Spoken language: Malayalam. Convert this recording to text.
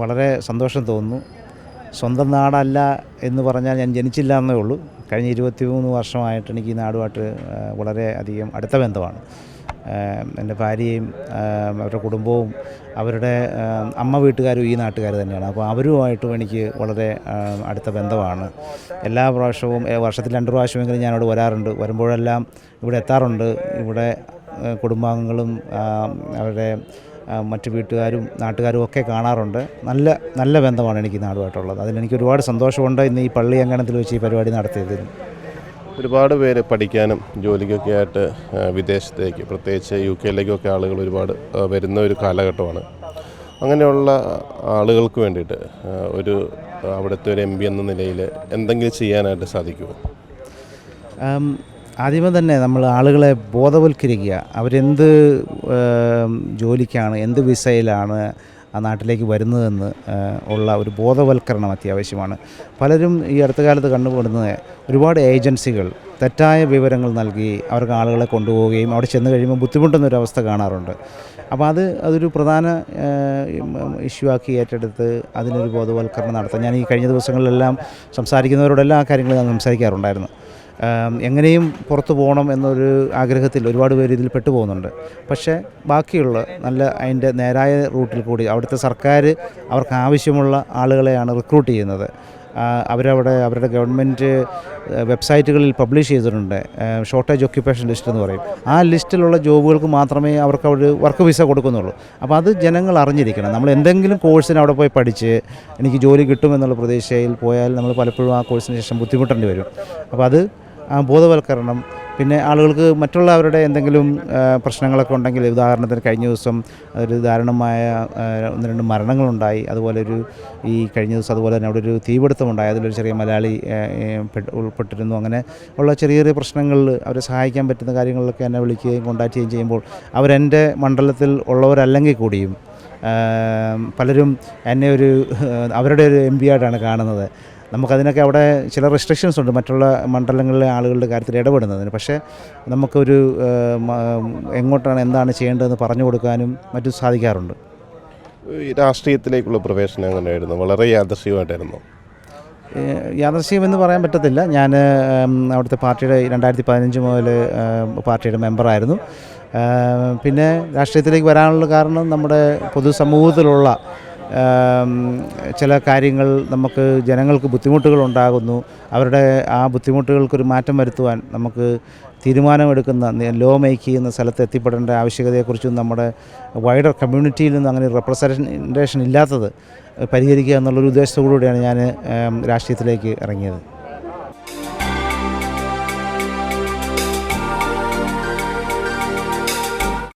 വളരെ സന്തോഷം തോന്നുന്നു. സ്വന്തം നാടല്ല എന്ന് പറഞ്ഞാൽ ഞാൻ ജനിച്ചില്ല എന്നേ ഉള്ളൂ. കഴിഞ്ഞ 23 വർഷമായിട്ട് എനിക്ക് ഈ നാടുമായിട്ട് വളരെ അധികം അടുത്ത ബന്ധമാണ്. എൻ്റെ ഭാര്യയും അവരുടെ കുടുംബവും അവരുടെ അമ്മ വീട്ടുകാരും ഈ നാട്ടുകാർ തന്നെയാണ്. അപ്പോൾ അവരുമായിട്ടും എനിക്ക് വളരെ അടുത്ത ബന്ധമാണ്. എല്ലാ പ്രാവശ്യവും വർഷത്തിൽ 2 പ്രാവശ്യമെങ്കിലും ഞാനിവിടെ വരാറുണ്ട്. വരുമ്പോഴെല്ലാം ഇവിടെ എത്താറുണ്ട്. ഇവിടെ കുടുംബാംഗങ്ങളും അവരുടെ മറ്റു വീട്ടുകാരും നാട്ടുകാരും ഒക്കെ കാണാറുണ്ട്. നല്ല ബന്ധമാണ് എനിക്ക് നാടുമായിട്ടുള്ളത്. അതിലെനിക്ക് ഒരുപാട് സന്തോഷമുണ്ട് ഇന്ന് ഈ പള്ളി അങ്കണത്തിൽ വെച്ച് ഈ പരിപാടി നടത്തിയതിൽ. ഒരുപാട് പേര് പഠിക്കാനും ജോലിക്കൊക്കെ ആയിട്ട് വിദേശത്തേക്ക്, പ്രത്യേകിച്ച് UK ആളുകൾ ഒരുപാട് വരുന്ന ഒരു കാലഘട്ടമാണ്. അങ്ങനെയുള്ള ആളുകൾക്ക് വേണ്ടിയിട്ട് അവിടുത്തെ ഒരു MP എന്ന നിലയിൽ എന്തെങ്കിലും ചെയ്യാനായിട്ട് സാധിക്കുമോ? ആദ്യമേ തന്നെ നമ്മൾ ആളുകളെ ബോധവൽക്കരിക്കുക. അവരെന്ത് ജോലിക്കാണ്, എന്ത് വിസയിലാണ് ആ നാട്ടിലേക്ക് വരുന്നതെന്ന് ഉള്ള ഒരു ബോധവൽക്കരണം അത്യാവശ്യമാണ്. പലരും ഈ അടുത്ത കാലത്ത് കണ്ടുപോടുന്നത് ഒരുപാട് ഏജൻസികൾ തെറ്റായ വിവരങ്ങൾ നൽകി അവർക്ക് ആളുകളെ കൊണ്ടുപോവുകയും അവിടെ ചെന്ന് കഴിയുമ്പോൾ ബുദ്ധിമുട്ടുന്നൊരവസ്ഥ കാണാറുണ്ട്. അപ്പോൾ അതൊരു പ്രധാന ഇഷ്യൂ ആക്കി ഏറ്റെടുത്ത് അതിനൊരു ബോധവൽക്കരണം നടത്താം. ഞാൻ ഈ കഴിഞ്ഞ ദിവസങ്ങളിലെല്ലാം സംസാരിക്കുന്നവരോടെല്ലാം ആ കാര്യങ്ങൾ ഞാൻ സംസാരിക്കാറുണ്ടായിരുന്നു. എങ്ങനെയും പുറത്തു പോകണം എന്നൊരു ആഗ്രഹത്തിൽ ഒരുപാട് പേര് ഇതിൽ പെട്ടുപോകുന്നുണ്ട്. പക്ഷേ ബാക്കിയുള്ള അതിൻ്റെ നേരായ റൂട്ടിൽ കൂടി അവിടുത്തെ സർക്കാർ അവർക്ക് ആവശ്യമുള്ള ആളുകളെയാണ് റിക്രൂട്ട് ചെയ്യുന്നത്. അവരുടെ ഗവൺമെൻറ് വെബ്സൈറ്റുകളിൽ പബ്ലിഷ് ചെയ്തിട്ടുണ്ട് ഷോർട്ടേജ് ഒക്യുപ്പേഷൻ ലിസ്റ്റ് എന്ന് പറയും. ആ ലിസ്റ്റിലുള്ള ജോബുകൾക്ക് മാത്രമേ അവർക്ക് അവിടെ വർക്ക് വിസ കൊടുക്കുന്നുള്ളൂ. അപ്പോൾ അത് ജനങ്ങൾ അറിഞ്ഞിരിക്കണം. നമ്മൾ എന്തെങ്കിലും കോഴ്സിന് അവിടെ പോയി പഠിച്ച് എനിക്ക് ജോലി കിട്ടുമെന്നുള്ള പ്രതീക്ഷയിൽ പോയാൽ നമ്മൾ പലപ്പോഴും ആ കോഴ്സിന് ശേഷം ബുദ്ധിമുട്ടേണ്ടി വരും. അപ്പോൾ അത് ബോധവൽക്കരണം. പിന്നെ ആളുകൾക്ക് മറ്റുള്ളവരുടെ എന്തെങ്കിലും പ്രശ്നങ്ങളൊക്കെ ഉണ്ടെങ്കിൽ, ഉദാഹരണത്തിന് കഴിഞ്ഞ ദിവസം ഒരു ദാരുണമായ 1-2 മരണങ്ങളുണ്ടായി. അതുപോലെ ഈ കഴിഞ്ഞ ദിവസം അതുപോലെ തന്നെ അവിടെ ഒരു തീപിടുത്തമുണ്ടായി. അതിലൊരു ചെറിയ മലയാളി ഉൾപ്പെട്ടിരുന്നു. അങ്ങനെ ഉള്ള ചെറിയ ചെറിയ പ്രശ്നങ്ങളിൽ അവരെ സഹായിക്കാൻ പറ്റുന്ന കാര്യങ്ങളിലൊക്കെ എന്നെ വിളിക്കുകയും കോൺടാക്ട് ചെയ്യുകയും ചെയ്യുമ്പോൾ അവരെൻ്റെ മണ്ഡലത്തിൽ ഉള്ളവരല്ലെങ്കിൽ കൂടിയും പലരും എന്നെ അവരുടെ ഒരു MP ആയിട്ടാണ് കാണുന്നത്. നമുക്കതിനൊക്കെ അവിടെ ചില റെസ്ട്രിക്ഷൻസ് ഉണ്ട് മറ്റുള്ള മണ്ഡലങ്ങളിലെ ആളുകളുടെ കാര്യത്തിൽ ഇടപെടുന്നതിന്. പക്ഷേ നമുക്കൊരു എങ്ങോട്ടാണ് എന്താണ് ചെയ്യേണ്ടതെന്ന് പറഞ്ഞു കൊടുക്കാനും മറ്റും സാധിക്കാറുണ്ട്. ഈ രാഷ്ട്രീയത്തിലേക്കുള്ള പ്രവേശനം എങ്ങനെയായിരുന്നു? വളരെ യാദൃശ്ചികമായിട്ടായിരുന്നു? യാദൃശ്ചികമെന്ന് പറയാൻ പറ്റത്തില്ല. ഞാൻ അവിടുത്തെ പാർട്ടിയുടെ 2015 മുതൽ പാർട്ടിയുടെ മെമ്പറായിരുന്നു. പിന്നെ രാഷ്ട്രീയത്തിലേക്ക് വരാനുള്ള കാരണം നമ്മുടെ പൊതുസമൂഹത്തിലുള്ള ചില കാര്യങ്ങൾ നമുക്ക് ജനങ്ങൾക്ക് ബുദ്ധിമുട്ടുകളുണ്ടാകുന്നു. അവരുടെ ആ ബുദ്ധിമുട്ടുകൾക്കൊരു മാറ്റം വരുത്തുവാൻ നമുക്ക് തീരുമാനമെടുക്കുന്ന ലോ മേക്ക് ചെയ്യുന്ന സ്ഥലത്ത് എത്തിപ്പെടേണ്ട ആവശ്യകതയെക്കുറിച്ചും നമ്മുടെ വൈഡർ കമ്മ്യൂണിറ്റിയിൽ നിന്ന് അങ്ങനെ റെപ്രസെൻറ്റേഷൻ ഇല്ലാത്തത് പരിഹരിക്കുക എന്നുള്ളൊരു ഉദ്ദേശത്തോടുകൂടിയാണ് ഞാൻ രാഷ്ട്രീയത്തിലേക്ക് ഇറങ്ങിയത്.